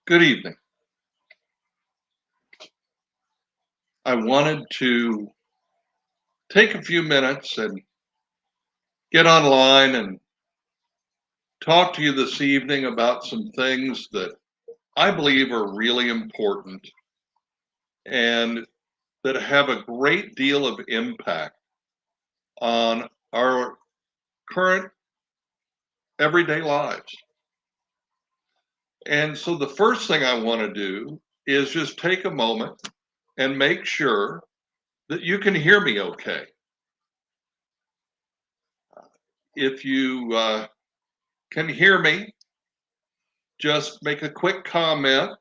Good evening. I wanted to take a few minutes and get online and talk to you this evening about some things that I believe are really important and that have a great deal of impact on our current everyday lives. And so the first thing I want to do is just take a moment and make sure that you can hear me okay. If you can hear me, just make a quick comment.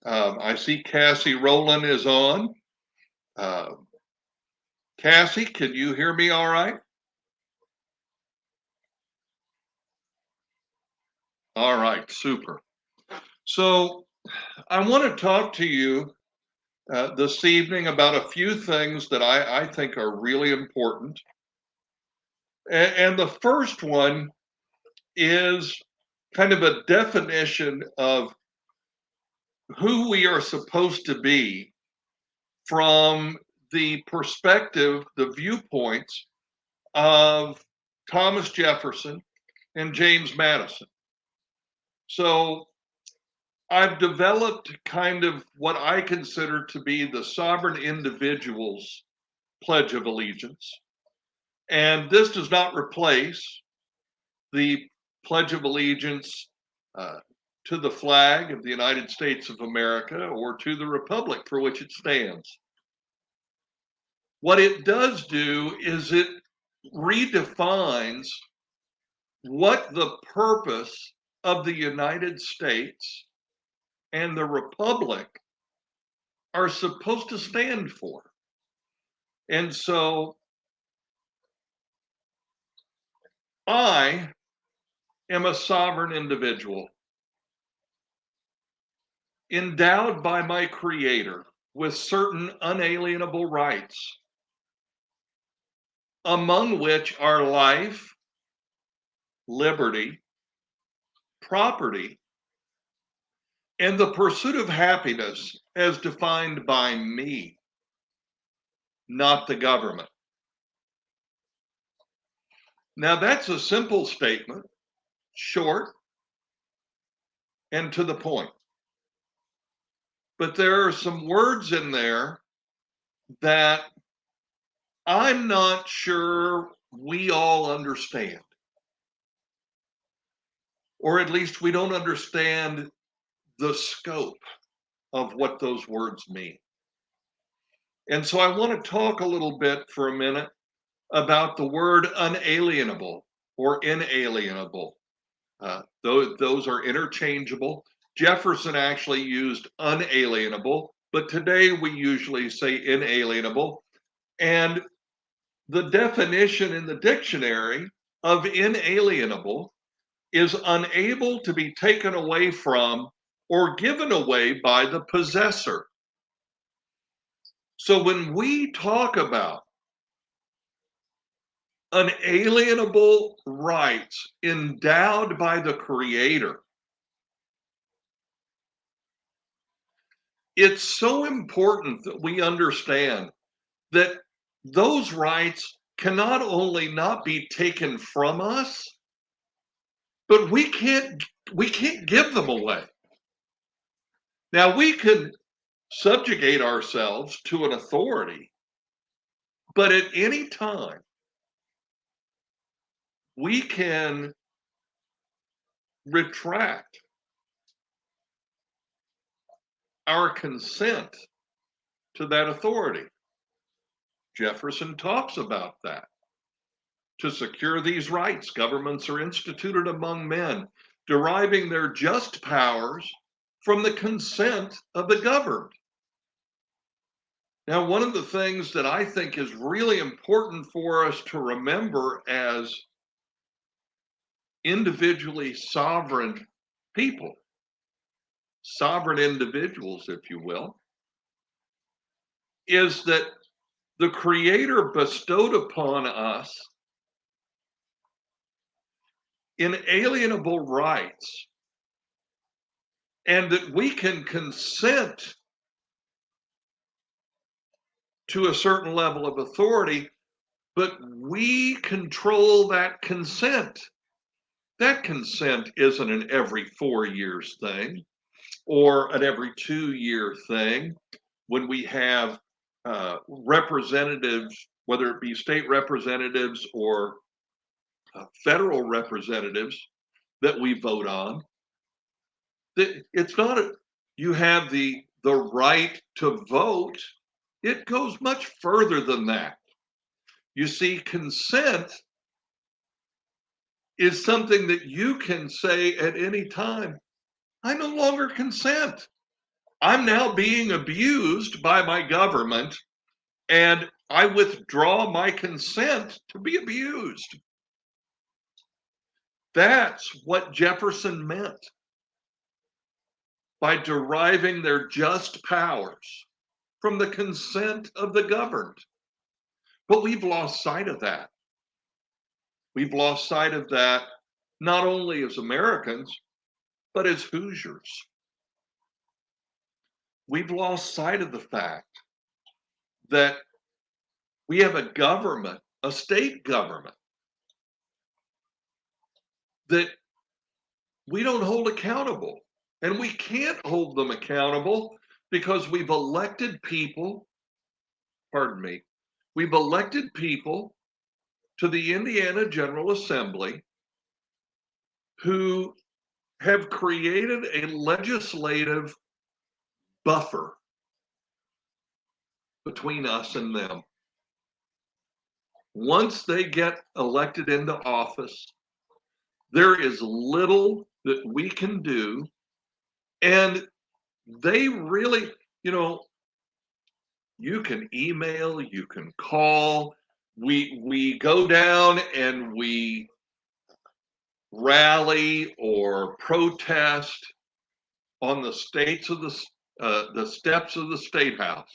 I see Cassie Rowland is on. Uh, Cassie, can you hear me all right? All right, super. So I want to talk to you this evening about a few things that I think are really important. And the first one is kind of a definition of who we are supposed to be from the perspective, the viewpoints of Thomas Jefferson and James Madison. So I've developed kind of what I consider to be the sovereign individual's Pledge of Allegiance. And this does not replace the Pledge of Allegiance uh, to the flag of the United States of America or to the Republic for which it stands. What it does do is it redefines what the purpose of the United States and the Republic are supposed to stand for. And so I am a sovereign individual endowed by my Creator with certain unalienable rights, among which are life, liberty, property, and the pursuit of happiness as defined by me, not the government. Now, that's a simple statement, short and to the point. But there are some words in there that I'm not sure we all understand, or at least we don't understand the scope of what those words mean. And so I want to talk a little bit for a minute about the word unalienable or inalienable. Those are interchangeable. Jefferson actually used unalienable, but today we usually say inalienable. And the definition in the dictionary of inalienable is unable to be taken away from or given away by the possessor. So when we talk about unalienable rights endowed by the Creator, it's so important that we understand that those rights can not only not be taken from us, but we can't give them away. Now we can subjugate ourselves to an authority, but at any time we can retract our consent to that authority. Jefferson talks about that. To secure these rights, governments are instituted among men, deriving their just powers from the consent of the governed. Now, one of the things that I think is really important for us to remember as individually sovereign people, sovereign individuals, if you will, is that the Creator bestowed upon us inalienable rights and that we can consent to a certain level of authority, but we control that consent. That consent isn't an every 4 years thing or an every 2 year thing when we have representatives, whether it be state representatives or federal representatives that we vote on. It's not you have the right to vote. It goes much further than that. You see, consent is something that you can say at any time, I no longer consent. I'm now being abused by my government, and I withdraw my consent to be abused. That's what Jefferson meant by deriving their just powers from the consent of the governed. But we've lost sight of that. We've lost sight of that not only as Americans, but as Hoosiers. We've lost sight of the fact that we have a government, a state government, that we don't hold accountable. And we can't hold them accountable because we've elected people, pardon me, we've elected people to the Indiana General Assembly who have created a legislative buffer between us and them. Once they get elected into office, there is little that we can do. And they really, you can email, you can call. We go down and we rally or protest on the steps of the State House.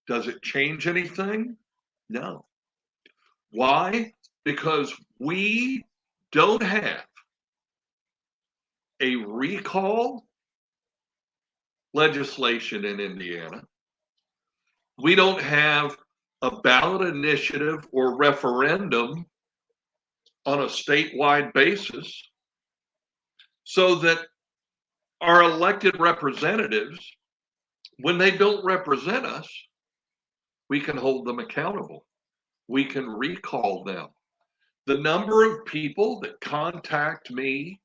Does it change anything? No. Why? Because we don't have a recall legislation in Indiana. We don't have a ballot initiative or referendum on a statewide basis, so that our elected representatives, when they don't represent us, we can hold them accountable. We can recall them. The number of people that contact me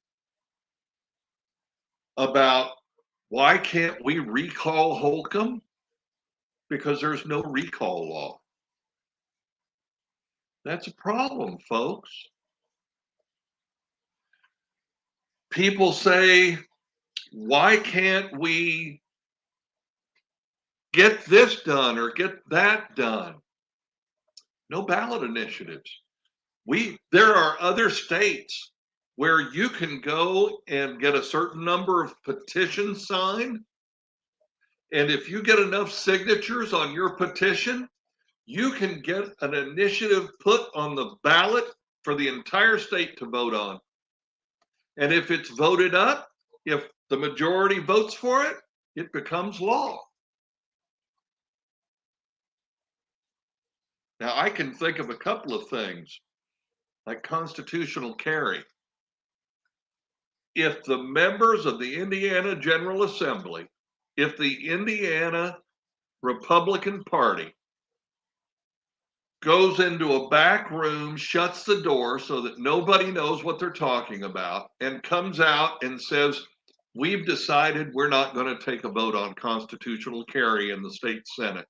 about why can't we recall Holcomb? Because there's no recall law. That's a problem, folks. People say, why can't we get this done or get that done? No ballot initiatives. There are other states where you can go and get a certain number of petitions signed. And if you get enough signatures on your petition, you can get an initiative put on the ballot for the entire state to vote on. And if it's voted up, if the majority votes for it, it becomes law. Now, I can think of a couple of things, like constitutional carry. If the members of the Indiana General Assembly, if the Indiana Republican Party goes into a back room, shuts the door so that nobody knows what they're talking about, and comes out and says, we've decided we're not going to take a vote on constitutional carry in the state Senate.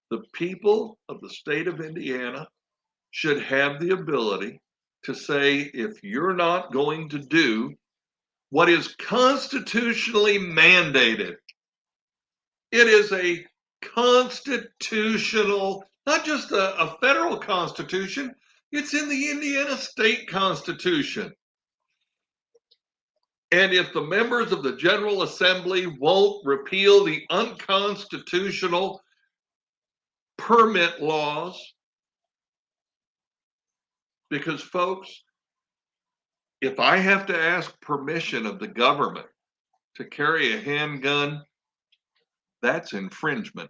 The people of the state of Indiana should have the ability to say, if you're not going to do what is constitutionally mandated, it is a constitutional, not just a federal constitution, it's in the Indiana state constitution. And if the members of the General Assembly won't repeal the unconstitutional permit laws, because folks, If I have to ask permission of the government to carry a handgun, that's infringement,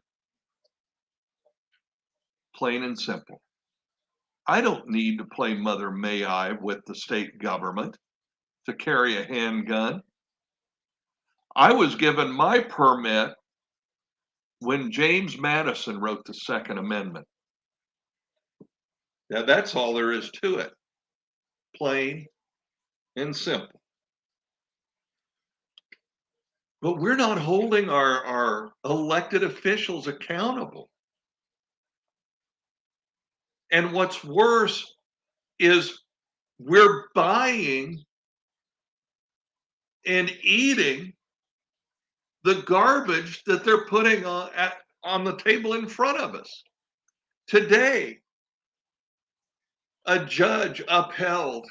plain and simple. I don't need to play Mother May I with the state government to carry a handgun. I was given my permit when James Madison wrote the Second Amendment. Now, that's all there is to it, plain and simple. But we're not holding our elected officials accountable. And what's worse is we're buying and eating the garbage that they're putting on the table in front of us. Today, a judge upheld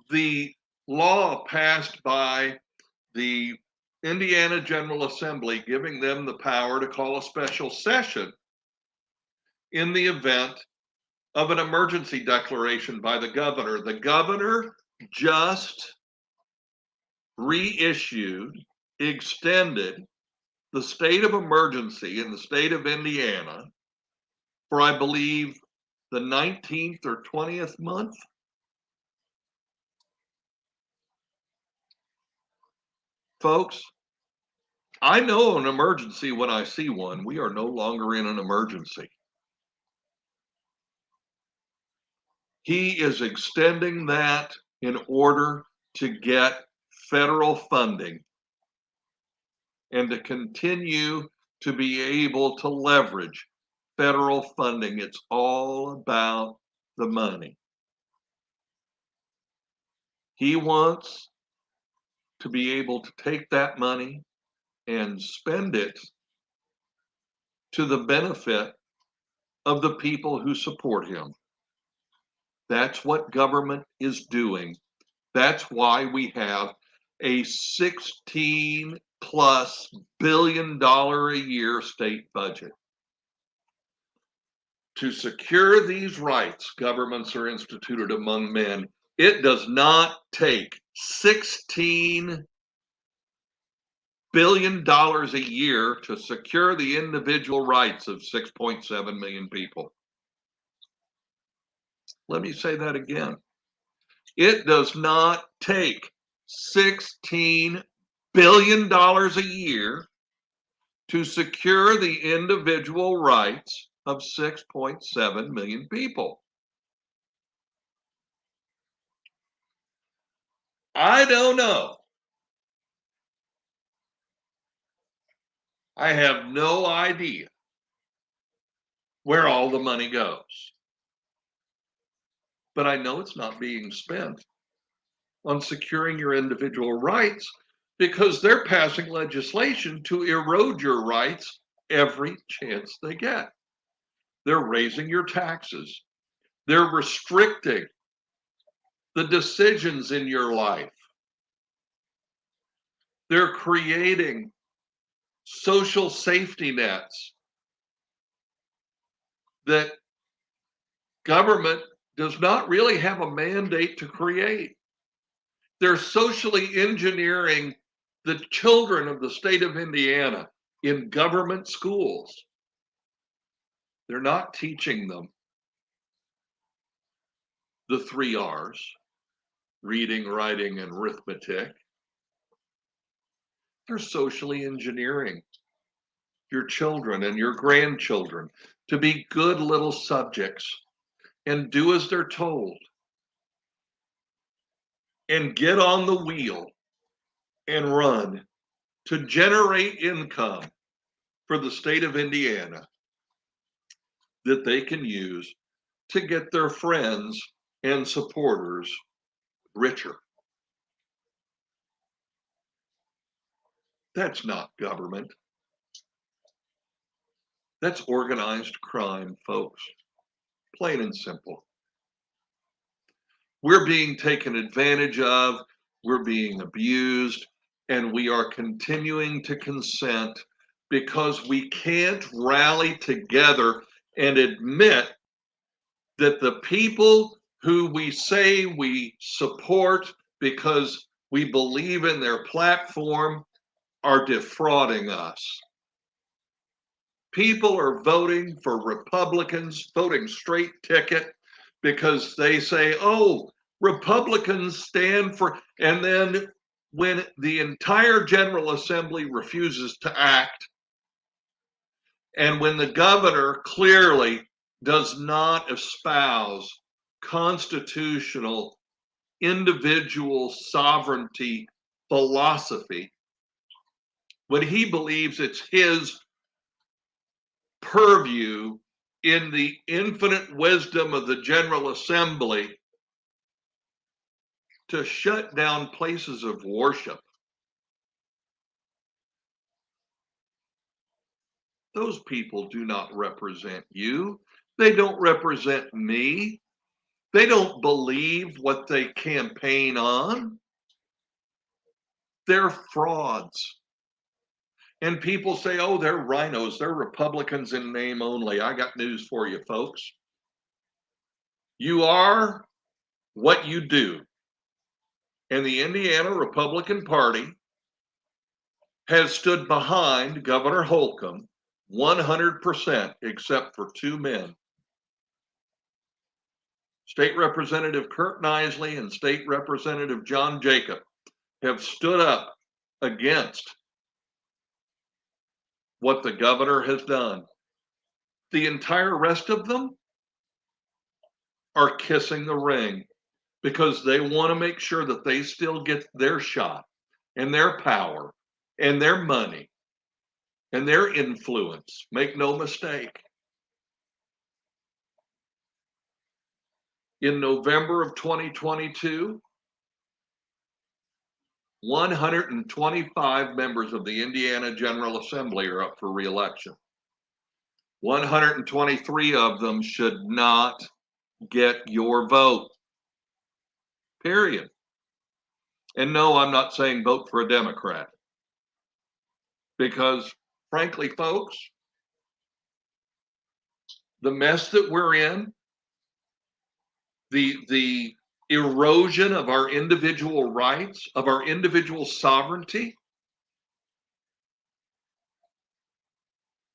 the law passed by the Indiana General Assembly, giving them the power to call a special session in the event of an emergency declaration by the governor. The governor just reissued, extended the state of emergency in the state of Indiana for, I believe, the 19th or 20th month. Folks, I know an emergency when I see one. We are no longer in an emergency. He is extending that in order to get federal funding and to continue to be able to leverage federal funding. It's all about the money. He wants to be able to take that money and spend it to the benefit of the people who support him. That's what government is doing. That's why we have a $16+ billion a year state budget. To secure these rights, governments are instituted among men. It does not take $16 billion a year to secure the individual rights of 6.7 million people. Let me say that again. It does not take $16 billion a year to secure the individual rights of 6.7 million people. I don't know. I have no idea where all the money goes. But I know it's not being spent on securing your individual rights, because they're passing legislation to erode your rights every chance they get. They're raising your taxes. They're restricting the decisions in your life. They're creating social safety nets that government does not really have a mandate to create. They're socially engineering the children of the state of Indiana in government schools. They're not teaching them the 3 R's, reading, writing, and arithmetic. They're socially engineering your children and your grandchildren to be good little subjects and do as they're told and get on the wheel and run to generate income for the state of Indiana that they can use to get their friends and supporters richer. That's not government. That's organized crime, folks. Plain and simple. We're being taken advantage of, we're being abused, and we are continuing to consent because we can't rally together and admit that the people who we say we support because we believe in their platform are defrauding us. People are voting for Republicans, voting straight ticket because they say, oh, Republicans stand for, and then when the entire General Assembly refuses to act, and when the governor clearly does not espouse constitutional individual sovereignty philosophy, when he believes it's his purview in the infinite wisdom of the General Assembly to shut down places of worship, those people do not represent you. They don't represent me. They don't believe what they campaign on. They're frauds. And people say, oh, they're rhinos. They're Republicans in name only. I got news for you, folks. You are what you do. And the Indiana Republican Party has stood behind Governor Holcomb 100%, except for two men. State Representative Kurt Nisley and State Representative John Jacob have stood up against what the governor has done. The entire rest of them are kissing the ring because they want to make sure that they still get their shot and their power and their money and their influence. Make no mistake. In November of 2022, 125 members of the Indiana General Assembly are up for re-election. 123 of them should not get your vote. Period. And no, I'm not saying vote for a Democrat. Because frankly, folks, the mess that we're in, the erosion of our individual rights, of our individual sovereignty,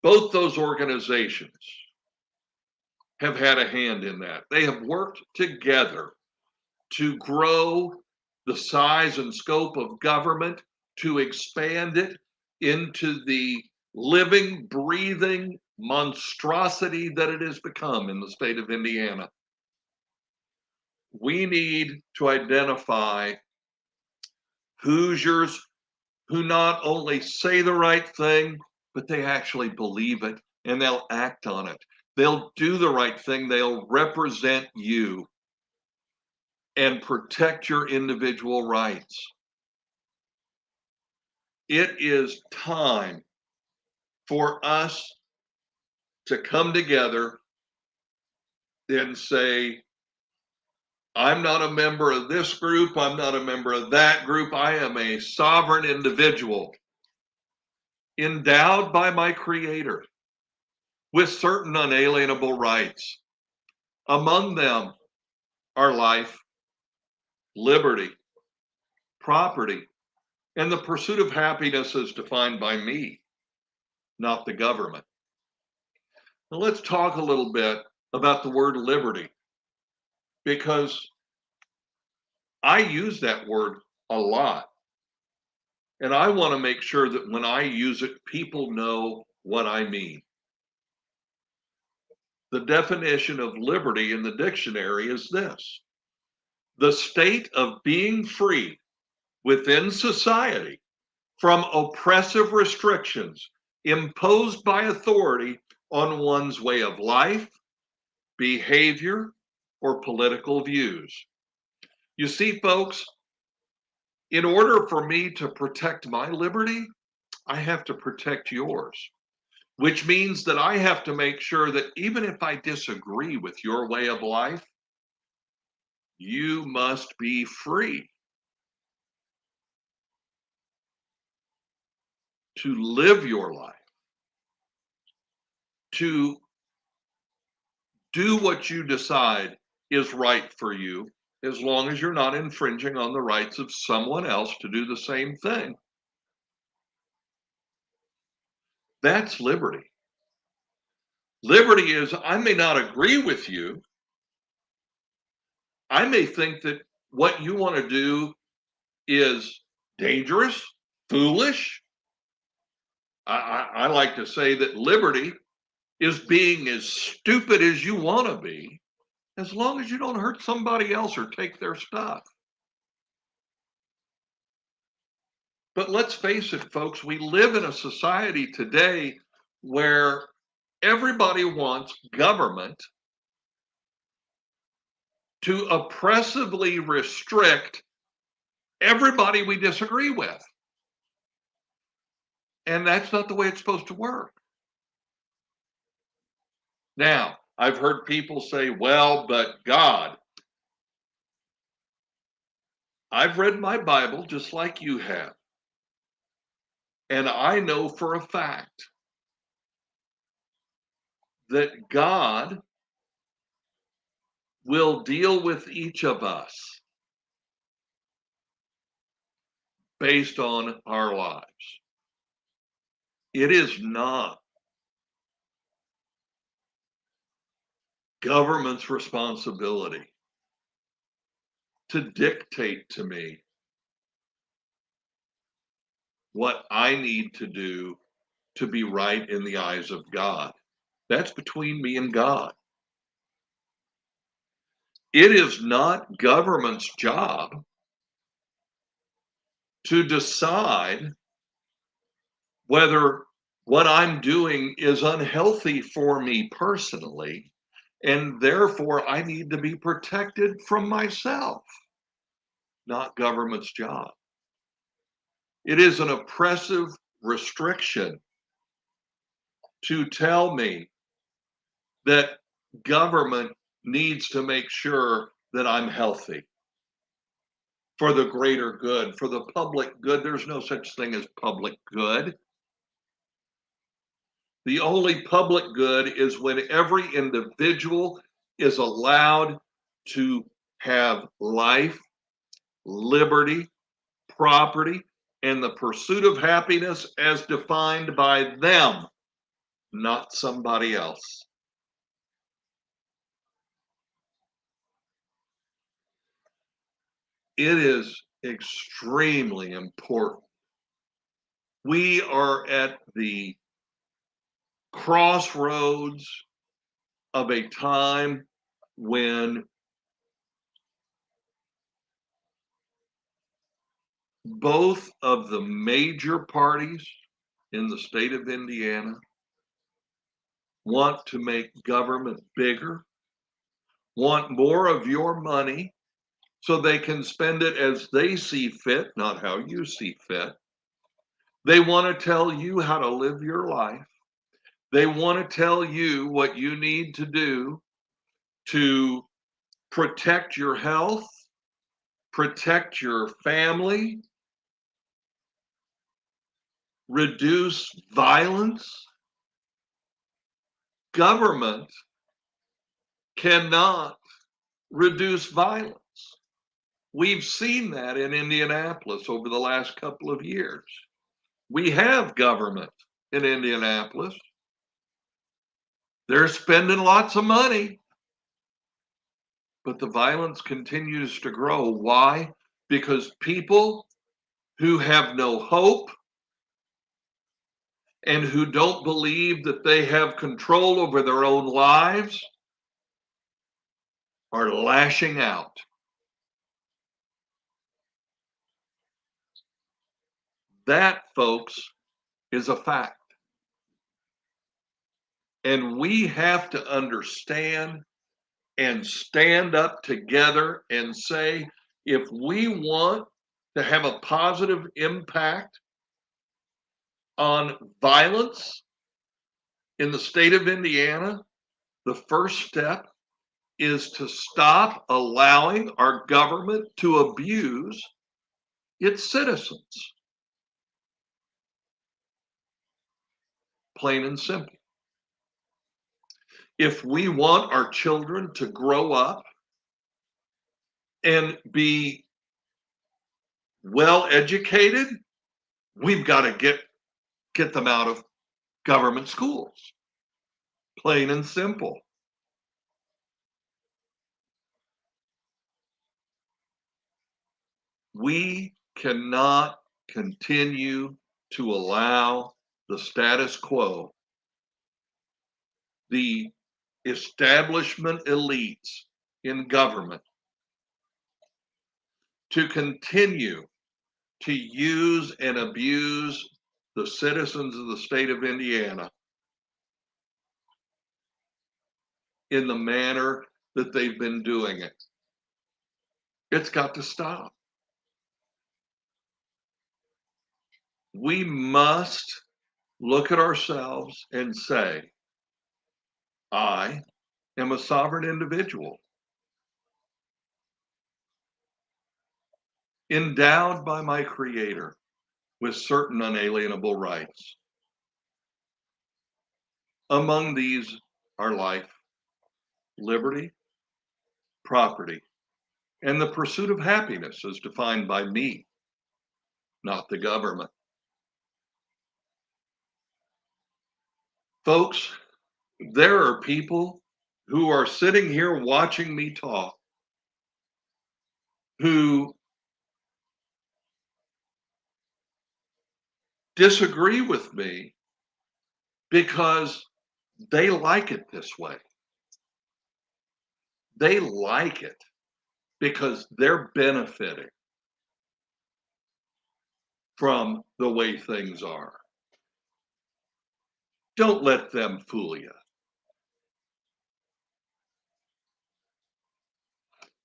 both those organizations have had a hand in that. They have worked together to grow the size and scope of government, to expand it into the living, breathing monstrosity that it has become in the state of Indiana. We need to identify Hoosiers who not only say the right thing, but they actually believe it and they'll act on it. They'll do the right thing. They'll represent you and protect your individual rights. It is time for us to come together and say, I'm not a member of this group. I'm not a member of that group. I am a sovereign individual endowed by my Creator with certain unalienable rights. Among them are life, liberty, property, and the pursuit of happiness as defined by me, not the government. Now let's talk a little bit about the word liberty, because I use that word a lot. And I want to make sure that when I use it, people know what I mean. The definition of liberty in the dictionary is this: the state of being free within society from oppressive restrictions imposed by authority on one's way of life, behavior, or political views. You see, folks, in order for me to protect my liberty, I have to protect yours, which means that I have to make sure that even if I disagree with your way of life, you must be free to live your life, to do what you decide is right for you, as long as you're not infringing on the rights of someone else to do the same thing. That's liberty. Liberty is, I may not agree with you. I may think that what you want to do is dangerous, foolish. I like to say that liberty is being as stupid as you want to be, as long as you don't hurt somebody else or take their stuff. But let's face it, folks, we live in a society today where everybody wants government to oppressively restrict everybody we disagree with. And that's not the way it's supposed to work. Now, I've heard people say, well, but God. I've read my Bible just like you have. And I know for a fact that God will deal with each of us based on our lives. It is not government's responsibility to dictate to me what I need to do to be right in the eyes of God. That's between me and God. It is not government's job to decide whether what I'm doing is unhealthy for me personally, and therefore I need to be protected from myself. Not government's job. It is an oppressive restriction to tell me that government needs to make sure that I'm healthy for the greater good, for the public good. There's no such thing as public good. The only public good is when every individual is allowed to have life, liberty, property, and the pursuit of happiness as defined by them, not somebody else. It is extremely important. We are at the crossroads of a time when both of the major parties in the state of Indiana want to make government bigger, want more of your money so they can spend it as they see fit, not how you see fit. They want to tell you how to live your life. They want to tell you what you need to do to protect your health, protect your family, reduce violence. Government cannot reduce violence. We've seen that in Indianapolis over the last couple of years. We have government in Indianapolis. They're spending lots of money, but the violence continues to grow. Why? Because people who have no hope and who don't believe that they have control over their own lives are lashing out. That, folks, is a fact. And we have to understand and stand up together and say, if we want to have a positive impact on violence in the state of Indiana, the first step is to stop allowing our government to abuse its citizens. Plain and simple. If we want our children to grow up and be well educated, we've got to get them out of government schools, plain and simple. We cannot continue to allow the status quo, the establishment elites in government, to continue to use and abuse the citizens of the state of Indiana in the manner that they've been doing it. It's got to stop. We must look at ourselves and say, I am a sovereign individual, endowed by my Creator with certain unalienable rights. Among these are life, liberty, property, and the pursuit of happiness as defined by me, not the government. Folks, there are people who are sitting here watching me talk who disagree with me because they like it this way. They like it because they're benefiting from the way things are. Don't let them fool you.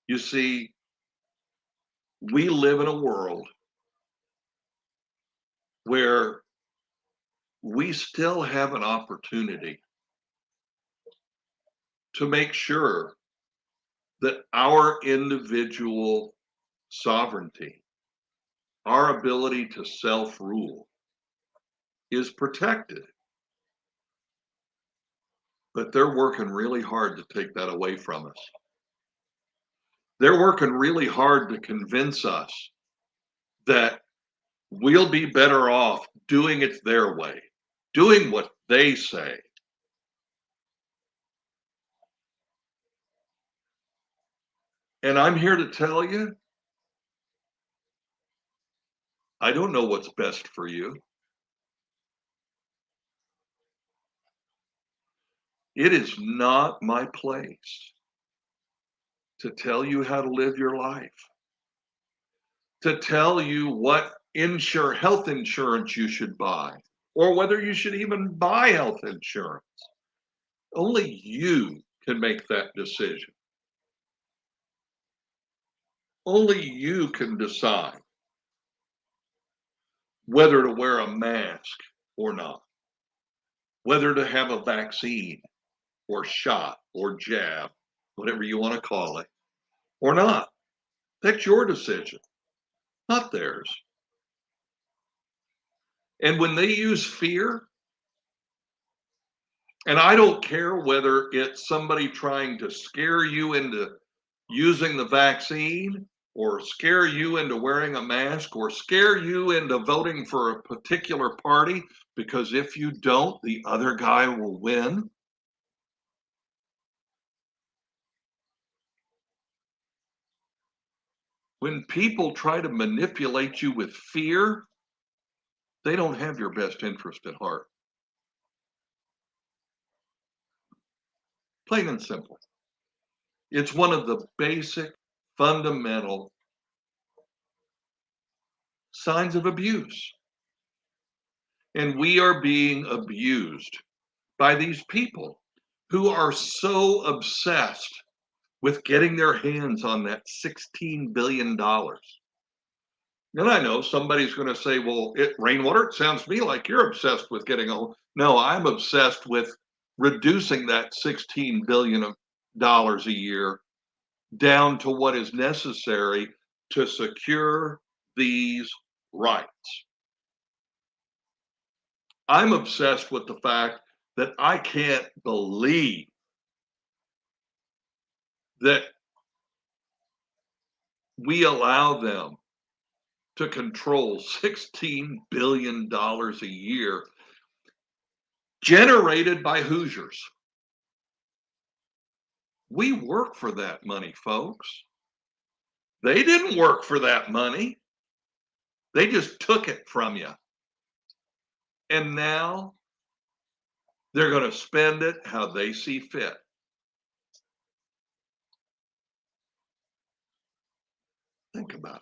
You see, we live in a world where we still have an opportunity to make sure that our individual sovereignty, our ability to self rule, is protected. But they're working really hard to take that away from us. They're working really hard to convince us that we'll be better off doing it their way, doing what they say. And I'm here to tell you, I don't know what's best for you. It is not my place to tell you how to live your life, to tell you what health insurance you should buy, or whether you should even buy health insurance. Only you can make that decision. Only you can decide whether to wear a mask or not, whether to have a vaccine or shot or jab, whatever you want to call it, or not. That's your decision, not theirs. And when they use fear, and I don't care whether it's somebody trying to scare you into using the vaccine, or scare you into wearing a mask, or scare you into voting for a particular party, because if you don't, the other guy will win. When people try to manipulate you with fear, they don't have your best interest at heart. Plain and simple. It's one of the basic, fundamental signs of abuse. And we are being abused by these people who are so obsessed with getting their hands on that $16 billion. And I know somebody's going to say, well, Rainwater, it sounds to me like you're obsessed with getting a. No, I'm obsessed with reducing that $16 billion a year down to what is necessary to secure these rights. I'm obsessed with the fact that I can't believe that we allow them to control $16 billion a year generated by Hoosiers. We work for that money, folks. They didn't work for that money. They just took it from you. And now they're going to spend it how they see fit. Think about it.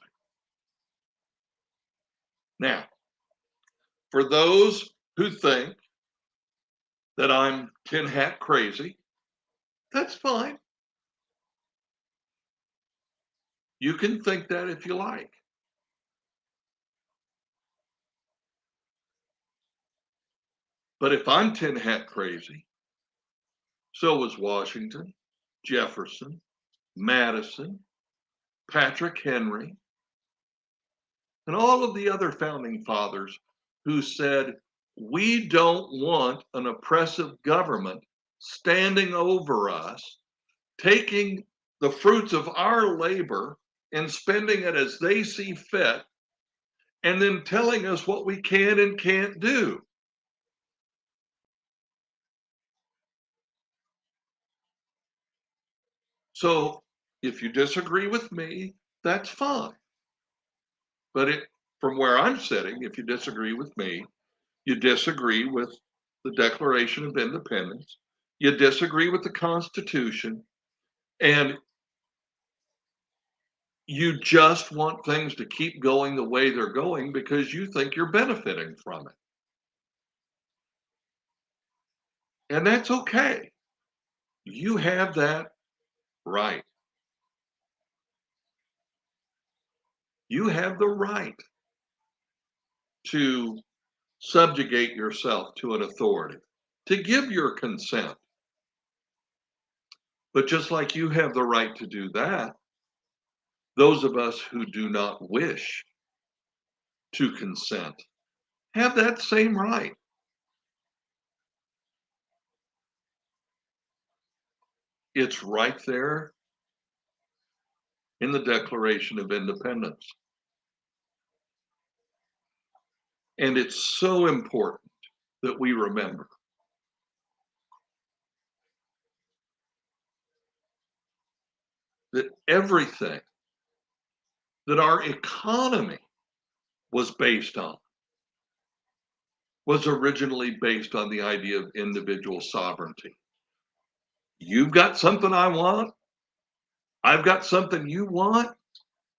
Now, for those who think that I'm tin hat crazy, that's fine. You can think that if you like. But if I'm tin hat crazy, so was Washington, Jefferson, Madison, Patrick Henry, and all of the other founding fathers who said, we don't want an oppressive government standing over us, taking the fruits of our labor and spending it as they see fit, and then telling us what we can and can't do. So if you disagree with me, that's fine. But from where I'm sitting, if you disagree with me, you disagree with the Declaration of Independence, you disagree with the Constitution, and you just want things to keep going the way they're going because you think you're benefiting from it. And that's okay. You have that right. You have the right to subjugate yourself to an authority, to give your consent. But just like you have the right to do that, those of us who do not wish to consent have that same right. It's right there in the Declaration of Independence. And it's so important that we remember that everything that our economy was based on was originally based on the idea of individual sovereignty. You've got something I want, I've got something you want,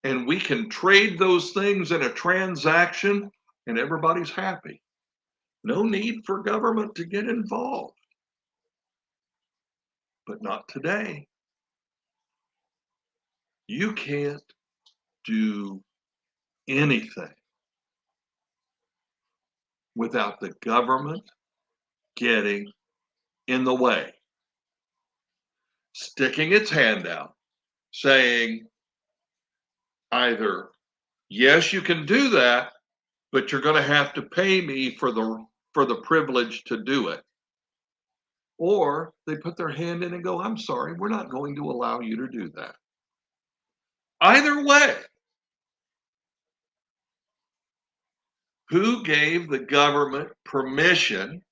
and we can trade those things in a transaction and everybody's happy. No need for government to get involved. But not today. You can't do anything without the government getting in the way, sticking its hand out, saying either, yes, you can do that, but you're going to have to pay me for the privilege to do it. Or they put their hand in and go, I'm sorry, we're not going to allow you to do that. Either way, who gave the government permission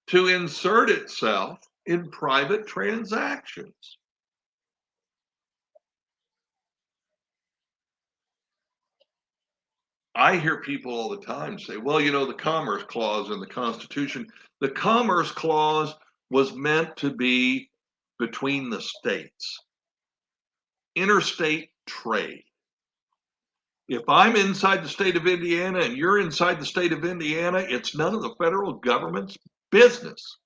to insert itself in private transactions? I hear people all the time say, well, the Commerce Clause in the Constitution, the Commerce Clause was meant to be between the states, interstate trade. If I'm inside the state of Indiana and you're inside the state of Indiana, it's none of the federal government's business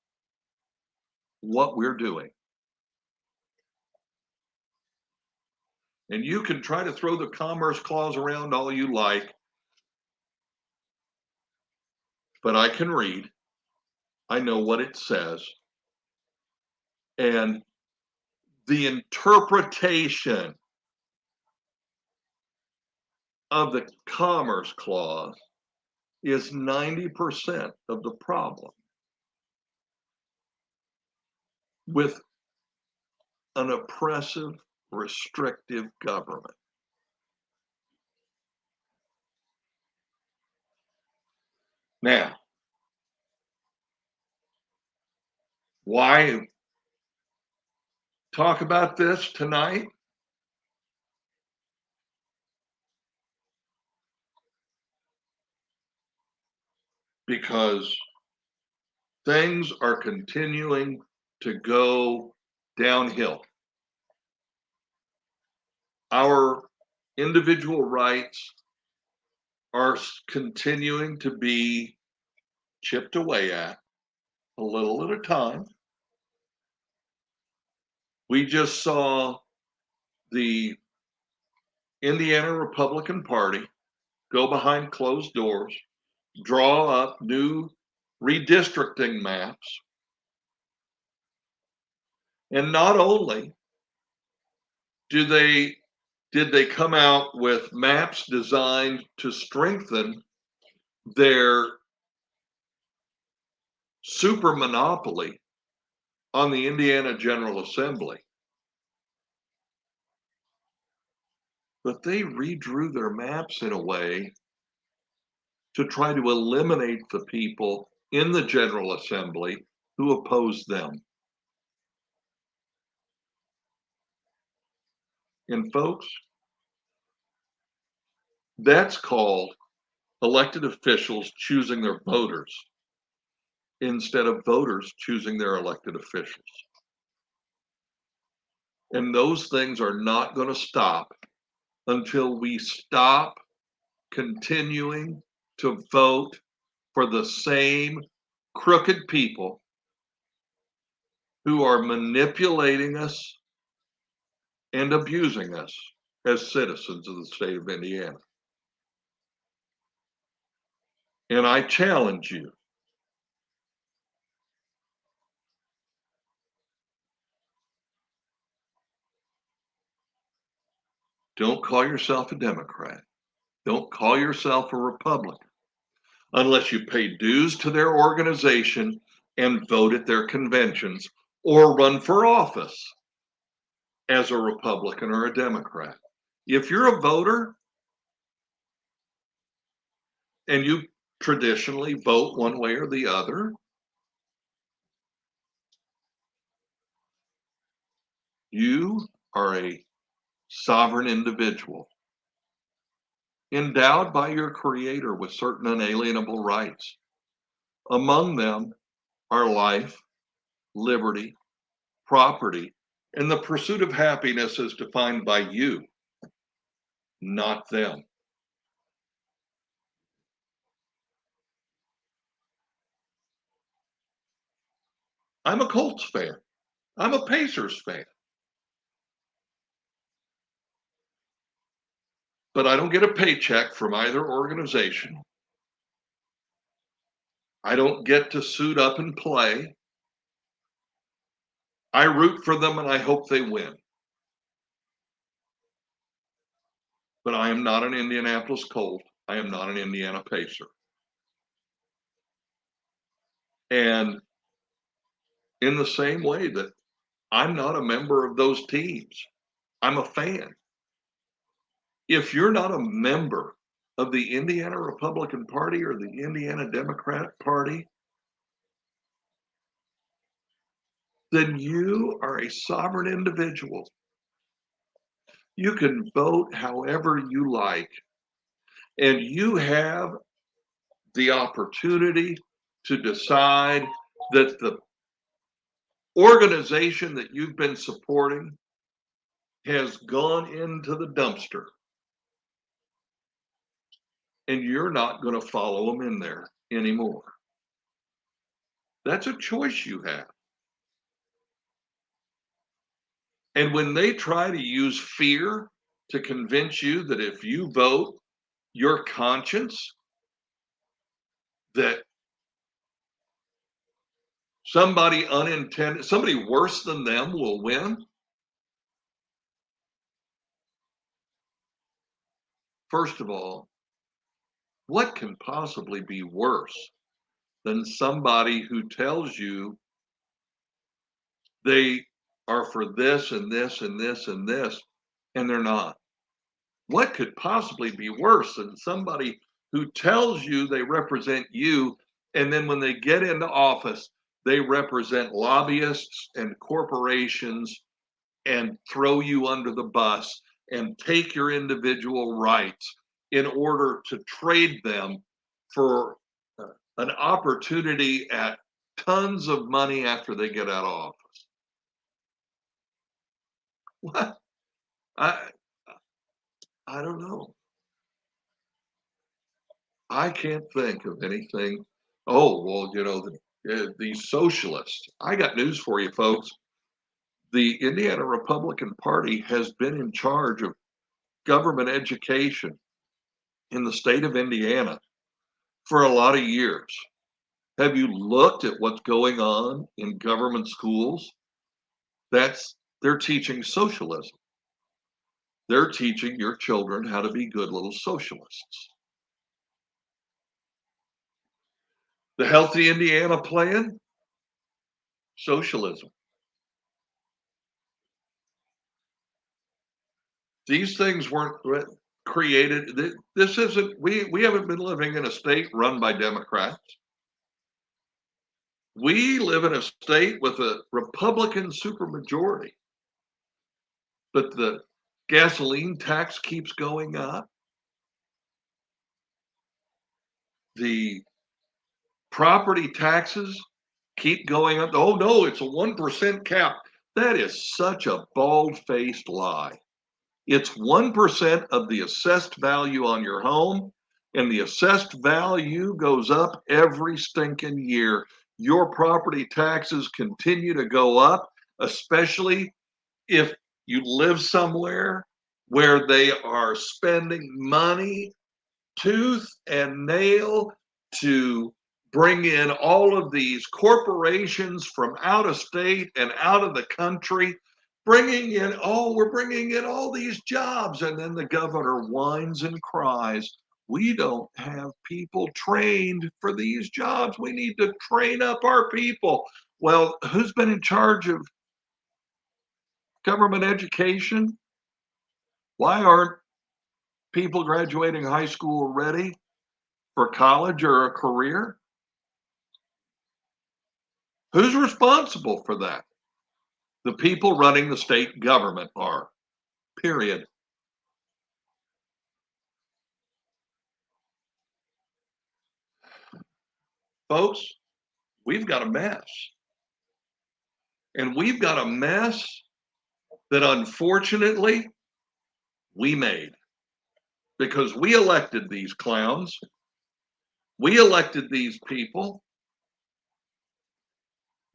what we're doing. And you can try to throw the Commerce Clause around all you like, but I can read. I know what it says. And the interpretation of the Commerce Clause is 90% of the problem with an oppressive restrictive government. Now, why talk about this tonight? Because things are continuing to go downhill. Our individual rights are continuing to be chipped away at a little at a time. We just saw the Indiana Republican Party go behind closed doors, draw up new redistricting maps. And not only did they come out with maps designed to strengthen their super monopoly on the Indiana General Assembly, but they redrew their maps in a way to try to eliminate the people in the General Assembly who opposed them. And folks, that's called elected officials choosing their voters instead of voters choosing their elected officials. And those things are not going to stop until we stop continuing to vote for the same crooked people who are manipulating us and abusing us as citizens of the state of Indiana. And I challenge you, don't call yourself a Democrat. Don't call yourself a Republican unless you pay dues to their organization and vote at their conventions or run for office as a Republican or a Democrat. If you're a voter and you traditionally vote one way or the other, you are a sovereign individual endowed by your creator with certain unalienable rights. Among them are life, liberty, property, and the pursuit of happiness is defined by you, not them. I'm a Colts fan. I'm a Pacers fan. But I don't get a paycheck from either organization. I don't get to suit up and play. I root for them and I hope they win. But I am not an Indianapolis Colt. I am not an Indiana Pacer. And in the same way that I'm not a member of those teams, I'm a fan. If you're not a member of the Indiana Republican Party or the Indiana Democratic Party, then you are a sovereign individual. You can vote however you like, and you have the opportunity to decide that the organization that you've been supporting has gone into the dumpster and you're not going to follow them in there anymore. That's a choice you have. And when they try to use fear to convince you that if you vote your conscience, that somebody worse than them will win. First of all, what can possibly be worse than somebody who tells you they are for this and this and this and this, and they're not. What could possibly be worse than somebody who tells you they represent you, and then when they get into office, they represent lobbyists and corporations and throw you under the bus and take your individual rights in order to trade them for an opportunity at tons of money after they get out of office. What? I I don't know. I can't think of anything. Oh, well, these socialists. I got news for you, folks. The Indiana Republican Party has been in charge of government education in the state of Indiana for a lot of years. Have you looked at what's going on in government schools? They're teaching socialism. They're teaching your children how to be good little socialists. The Healthy Indiana Plan, socialism. These things weren't created. This isn't, we haven't been living in a state run by Democrats. We live in a state with a Republican supermajority, but the gasoline tax keeps going up. The property taxes keep going up. Oh no, it's a 1% cap. That is such a bald-faced lie. It's 1% of the assessed value on your home, and the assessed value goes up every stinking year. Your property taxes continue to go up, especially if you live somewhere where they are spending money tooth and nail to bring in all of these corporations from out of state and out of the country, bringing in, oh, we're bringing in all these jobs. And then the governor whines and cries, we don't have people trained for these jobs. We need to train up our people. Well, who's been in charge of government education? Why aren't people graduating high school ready for college or a career? Who's responsible for that? The people running the state government are, period. Folks, we've got a mess. And we've got a mess that unfortunately we made because we elected these clowns. We elected these people.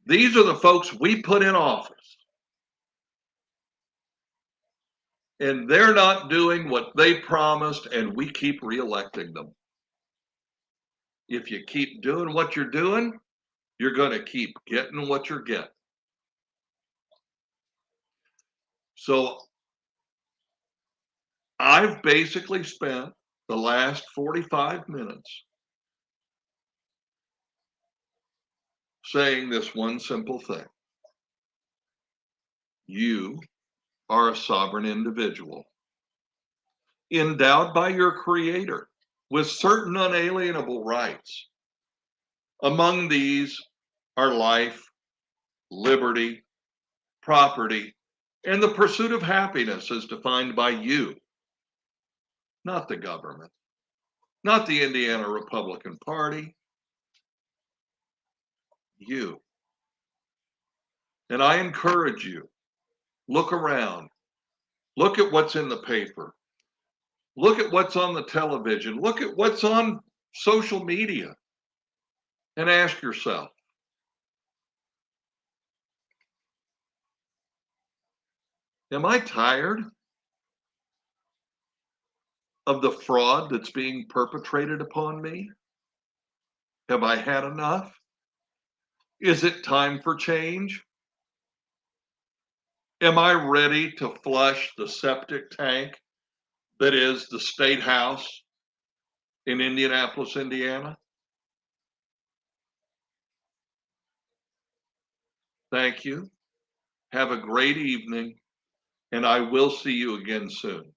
These are the folks we put in office. And they're not doing what they promised, and we keep reelecting them. If you keep doing what you're doing, you're going to keep getting what you're getting. So I've basically spent the last 45 minutes saying this one simple thing. You are a sovereign individual, endowed by your creator with certain unalienable rights. Among these are life, liberty, property, and the pursuit of happiness as defined by you, not the government, not the Indiana Republican Party, you. And I encourage you, look around, look at what's in the paper, look at what's on the television, look at what's on social media, and ask yourself, am I tired of the fraud that's being perpetrated upon me? Have I had enough? Is it time for change? Am I ready to flush the septic tank that is the State House in Indianapolis, Indiana? Thank you. Have a great evening, and I will see you again soon.